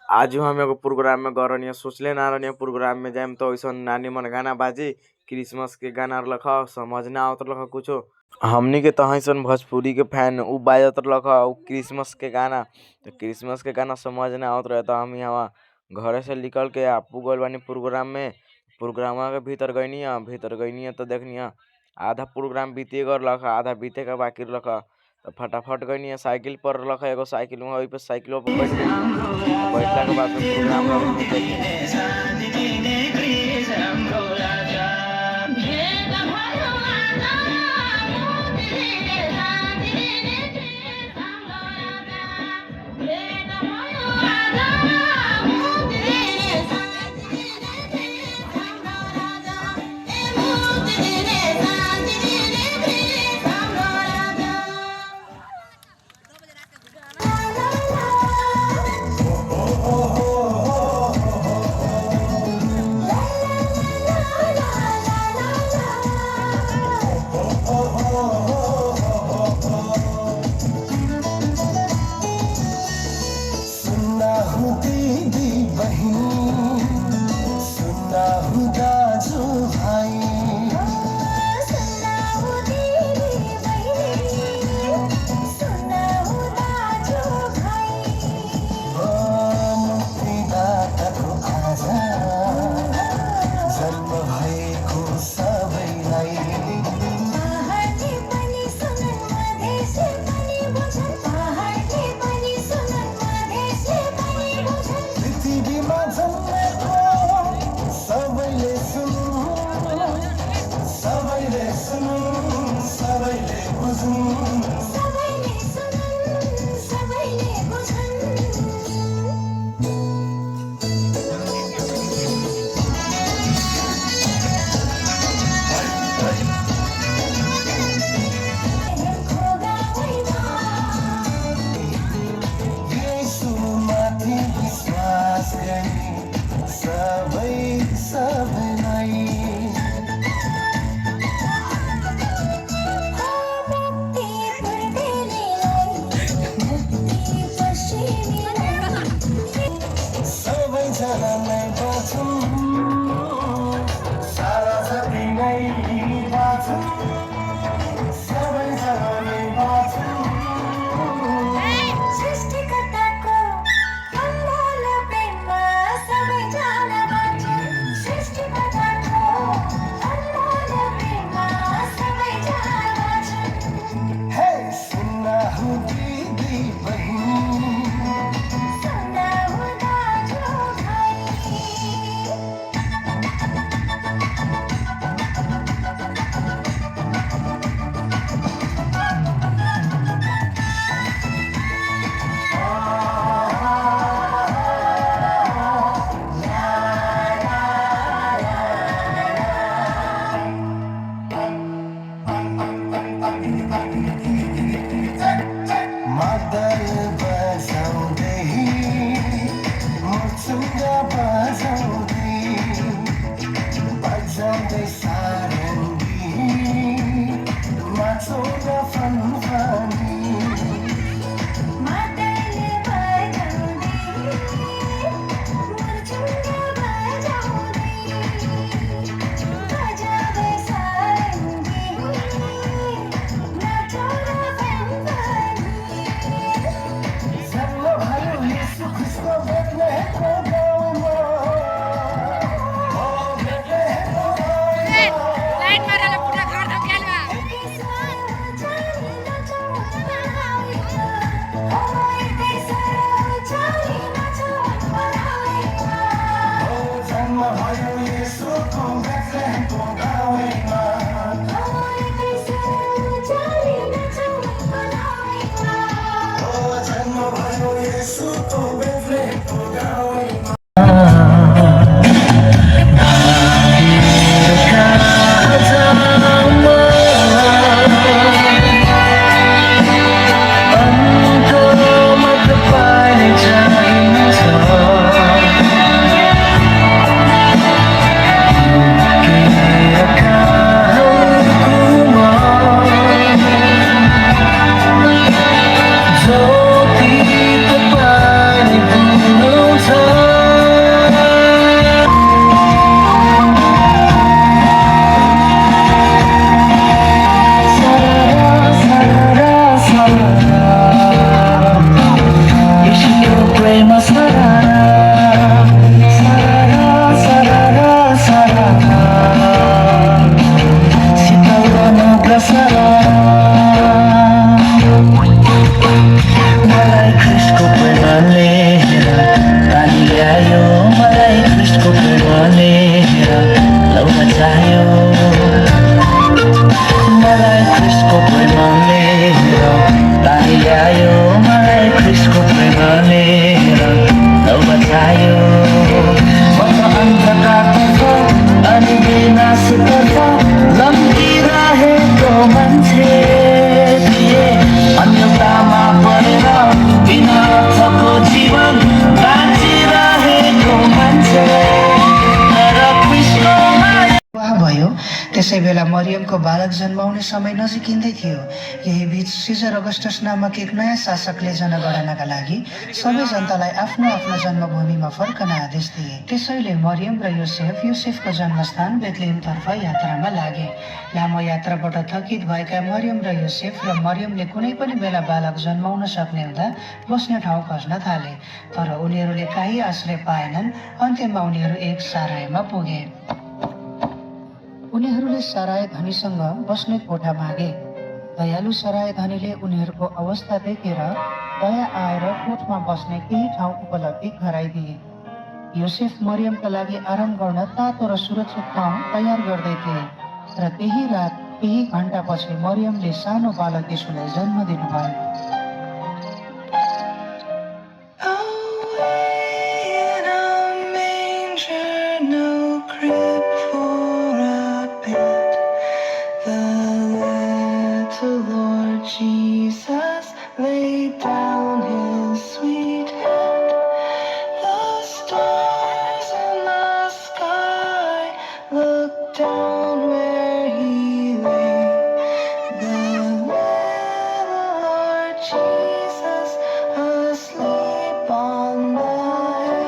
आज हम एगो प्रोग्राम में गए रहनी, सोचले ना रहनी प्रोग्राम में जाएम तो ऐसा नानी मन गाना बाजी, क्रिसमस के गाना रख समझ ना आवत रख कुछो। हमनी के तहसन भोजपुरी के फैन उ बाजत रख उ क्रिसमस के गाना, तो क्रिसमस के गाना समझ ना आवत रहे। तो हम यहाँ घरे से निकल के आपू गइल बानी प्रोग्राम में। प्रोग्राम के भीतर गइनी तो देखनी आधा प्रोग्राम बीते गल आधा बीते के बाकी रख। तो फटाफट गइनी साइकिल पर रख एगो साइकिल में, पे साइकिल पर बैठ गइनी। बैठला के बाद में प्रोग्राम लगनी देखे। त्यति बेला मरियमको बालक जन्माउने समय नजिकिँदै थियो। यही बीच सिजर अगस्टस नामक एक नयाँ शासकले जनगणनाका लागि सबै जनतालाई आफ्नो आफ्नो जन्मभूमिमा फर्कन आदेश दिए। त्यसैले मरियम र युसेफको जन्मस्थान बेथलेहेमतर्फ यात्रामा लागे। लामो यात्राबाट थकित भएका मरियम र युसेफ र मरियमले कुनै पनि बेला बालक जन्माउन सक्ने हुँदा बस्ने ठाउँ खोज्न थाले, तर उनीहरूले काहीँ आश्रय पाएनन्। अन्त्यमा उनीहरू एक सरायमा पुगे। उनीहरूले सराय धनीसँग बस्ने कोठा मागे। दयालु सराय धनीले उनीहरूको अवस्था देखेर दया आएर कोठमा बस्ने केही ठाउँ उपलब्धि गराइदिए। युसेफ मरियमका लागि आराम गर्न तातो र सुरक्षित ठाउँ तयार गर्दै थिए र त्यही रात केही घण्टापछि मरियमले सानो बालक यीशुलाई जन्म दिनुभयो। Jesus laid down his sweet head. The stars in the sky looked down where he lay. The little Lord Jesus asleep on the hay.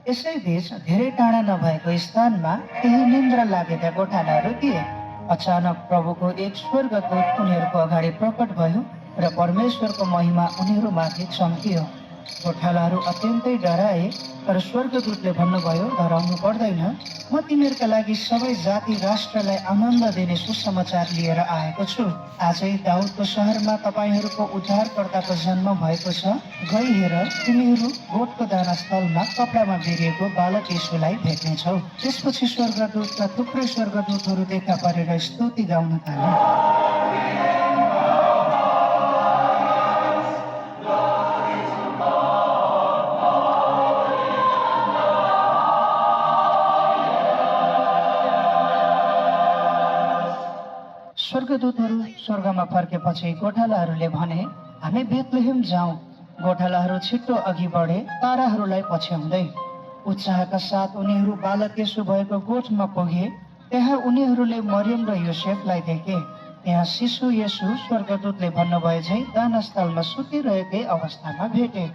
यसैबीच धेरै टाढा नभएको स्थानमा केही निन्द्रा लागेका गोठालाहरू थिए। अचानक प्रभुको एक स्वर्गदूत उनीहरूको अगाडि प्रकट भयो र परमेश्वरको महिमा उनीहरूमाथि चम्कियो। गोठालाहरू अत्यन्तै डराए, तर स्वर्गदूतले भन्नुभयो, डराउनु पर्दैन, म तिमीहरूका लागि सबै जाति राष्ट्रलाई आनन्द दिने सुसमाचार लिएर आएको छु। आजै दाउदको सहरमा तपाईँहरूको उद्धारकर्ताको जन्म भएको छ। गई हेर, तिमीहरू गोठको दानास्थलमा कपडामा बेरिएको बालक यीशुलाई भेट्नेछौ। त्यसपछि स्वर्गदूतका थुप्रै स्वर्गदूतहरू देखा परेर स्तुति गाउन थाले। स्वर्गदूतहरू स्वर्गमा फर्केपछि गोठालाहरूले भने, हामी बेथलेहेम जाउँ। गोठालाहरू छिट्टो अघि बढे, ताराहरूलाई पछ्याउँदै। उत्साहका साथ उनीहरू बालक येशू भएको गोठमा पुगे। त्यहाँ उनीहरूले मरियम र योसेफलाई देखे। त्यहाँ शिशु येशू स्वर्गदूतले भन्नुभए झैँ दानस्थलमा सुतिरहेकै अवस्थामा भेटे।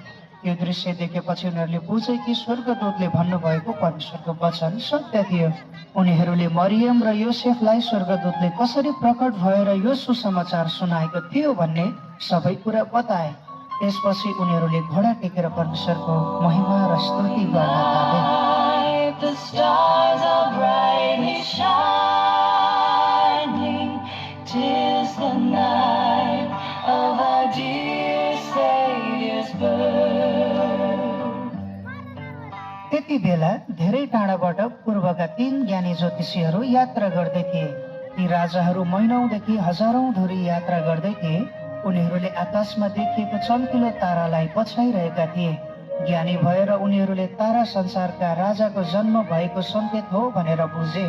यो दृश्य देखेपछि उनीहरूले बुझे कि स्वर्गदूतले भन्नुभएको परमेश्वरको वचन सत्य थियो। उनीहरूले मरियम र योसेफलाई स्वर्गदूतले कसरी प्रकट भएर यो सुसमाचार सुनाएको थियो भन्ने सबै कुरा बताए। त्यसपछि उनीहरूले घोडा टेकेर परमेश्वरको महिमा र स्तुति गर्न थाले। त्यति बेला धेरै टाढाबाट पूर्वका 3 ज्ञानी ज्योतिषीहरू यात्रा गर्दै थिए। ती राजाहरू महिनौदेखि हजारौं धुरी यात्रा गर्दै थिए। उनीहरूले आकाशमा देखिएको चम्किलो तारालाई पछ्याइरहेका थिए। ज्ञानी भएर उनीहरूले तारा संसारका राजाको जन्म भएको सङ्केत हो भनेर बुझे।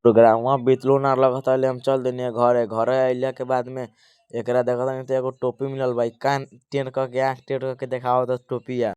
प्रोग्राम वहाँ बीतलो ना लगा था, हम चल देने घर अइला के बाद में एकरा देखा था तो एगो टोपी मिलल भाई, कान टेढ़ करके आँख टेढ़ करके देखाओ तो टोपी।